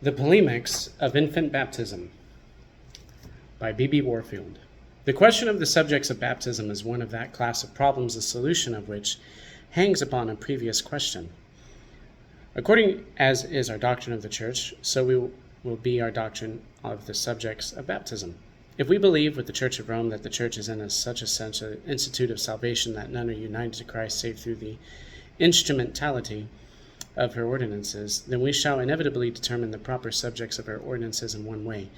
The Polemics of Infant Baptism by B.B. Warfield. The question of the subjects of baptism is one of that class of problems the solution of which hangs upon a previous question. According as is our doctrine of the Church, so will be our doctrine of the subjects of baptism. If we believe with the Church of Rome that the Church is in such a sense an institute of salvation that none are united to Christ save through the instrumentality of her ordinances, then we shall inevitably determine the proper subjects of her ordinances in one way.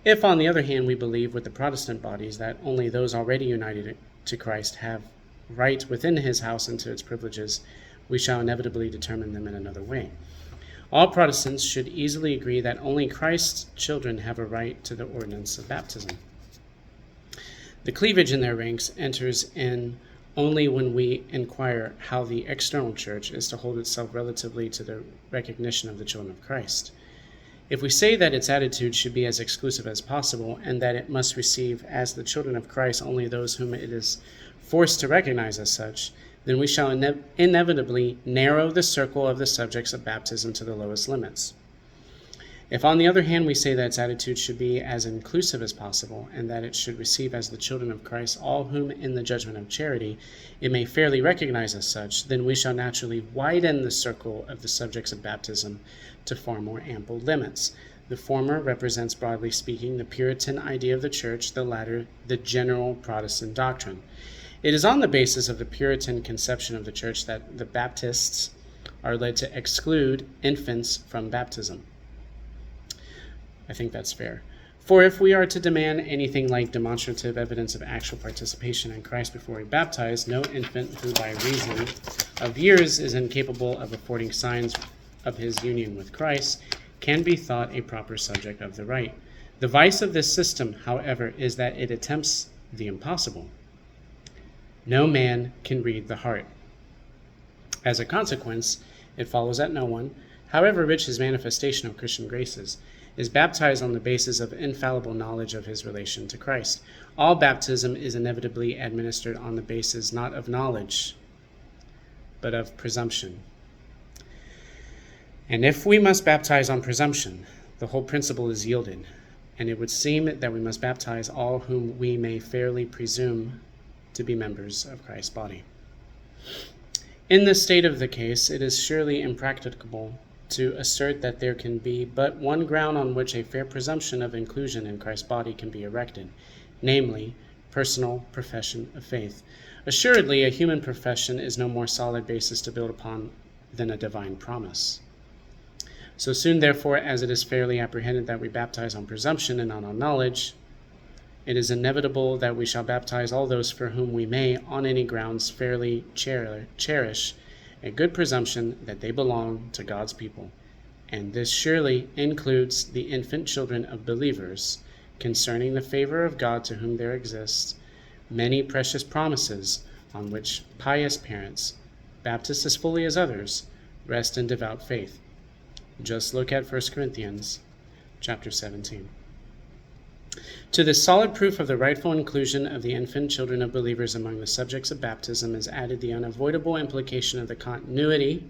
If, on the other hand, we believe with the Protestant bodies that only those already united to Christ have right within his house and to its privileges, we shall inevitably determine them in another way. All Protestants should easily agree that only Christ's children have a right to the ordinance of baptism. The cleavage in their ranks enters in only when we inquire how the external church is to hold itself relatively to the recognition of the children of Christ. If we say that its attitude should be as exclusive as possible, and that it must receive as the children of Christ only those whom it is forced to recognize as such, then we shall inevitably narrow the circle of the subjects of baptism to the lowest limits. If, on the other hand, we say that its attitude should be as inclusive as possible, and that it should receive as the children of Christ all whom in the judgment of charity it may fairly recognize as such, then we shall naturally widen the circle of the subjects of baptism to far more ample limits. The former represents, broadly speaking, the Puritan idea of the Church, the latter, the general Protestant doctrine. It is on the basis of the Puritan conception of the Church that the Baptists are led to exclude infants from baptism. I think that's fair. For if we are to demand anything like demonstrative evidence of actual participation in Christ before we baptize, no infant who by reason of years is incapable of affording signs of his union with Christ can be thought a proper subject of the rite. The vice of this system, however, is that it attempts the impossible. No man can read the heart. As a consequence, it follows that no one, however rich his manifestation of Christian graces, is baptized on the basis of infallible knowledge of his relation to Christ. All baptism is inevitably administered on the basis not of knowledge, but of presumption. And if we must baptize on presumption, the whole principle is yielded, and it would seem that we must baptize all whom we may fairly presume to be members of Christ's body. In this state of the case, it is surely impracticable to assert that there can be but one ground on which a fair presumption of inclusion in Christ's body can be erected, namely, personal profession of faith. Assuredly, a human profession is no more solid basis to build upon than a divine promise. So soon, therefore, as it is fairly apprehended that we baptize on presumption and not on knowledge, it is inevitable that we shall baptize all those for whom we may, on any grounds, fairly cherish a good presumption that they belong to God's people. And this surely includes the infant children of believers, concerning the favor of God to whom there exists many precious promises on which pious parents, Baptists as fully as others, rest in devout faith. Just look at 1 Corinthians chapter 17. To this solid proof of the rightful inclusion of the infant children of believers among the subjects of baptism is added the unavoidable implication of the continuity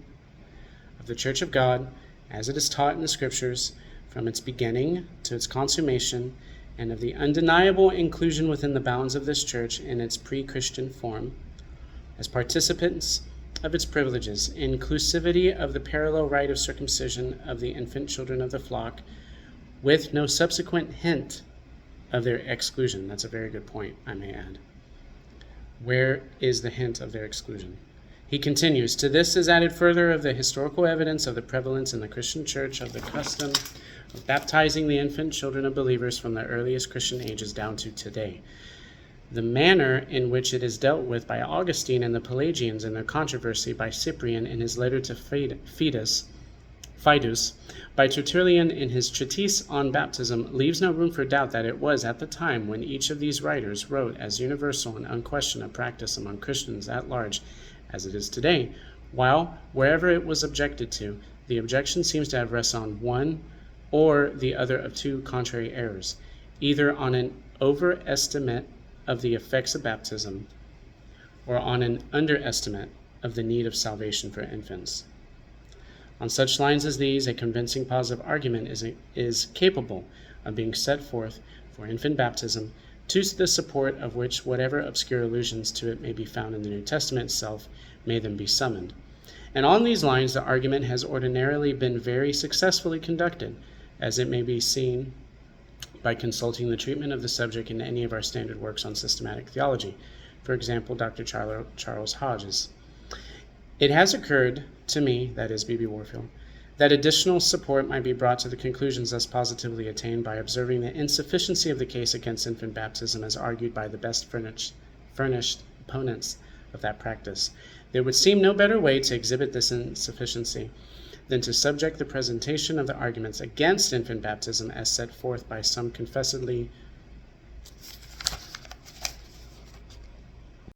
of the Church of God as it is taught in the Scriptures from its beginning to its consummation, and of the undeniable inclusion within the bounds of this Church in its pre-Christian form as participants of its privileges, inclusivity of the parallel rite of circumcision of the infant children of the flock, with no subsequent hint of their exclusion. That's a very good point, I may add. Where is the hint of their exclusion? He continues, to this is added further of the historical evidence of the prevalence in the Christian Church of the custom of baptizing the infant children of believers from the earliest Christian ages down to today. The manner in which it is dealt with by Augustine and the Pelagians in their controversy, by Cyprian in his letter to Fidus, by Tertullian in his treatise on baptism, leaves no room for doubt that it was at the time when each of these writers wrote as universal and unquestioned a practice among Christians at large as it is today, while wherever it was objected to, the objection seems to have rested on one or the other of two contrary errors, either on an overestimate of the effects of baptism or on an underestimate of the need of salvation for infants. On such lines as these, a convincing positive argument is capable of being set forth for infant baptism, to the support of which whatever obscure allusions to it may be found in the New Testament itself may then be summoned. And on these lines, the argument has ordinarily been very successfully conducted, as it may be seen by consulting the treatment of the subject in any of our standard works on systematic theology, for example, Dr. Charles Hodges. It has occurred to me, that is B.B. Warfield, that additional support might be brought to the conclusions thus positively attained by observing the insufficiency of the case against infant baptism as argued by the best furnished opponents of that practice. There would seem no better way to exhibit this insufficiency than to subject the presentation of the arguments against infant baptism as set forth by some confessedly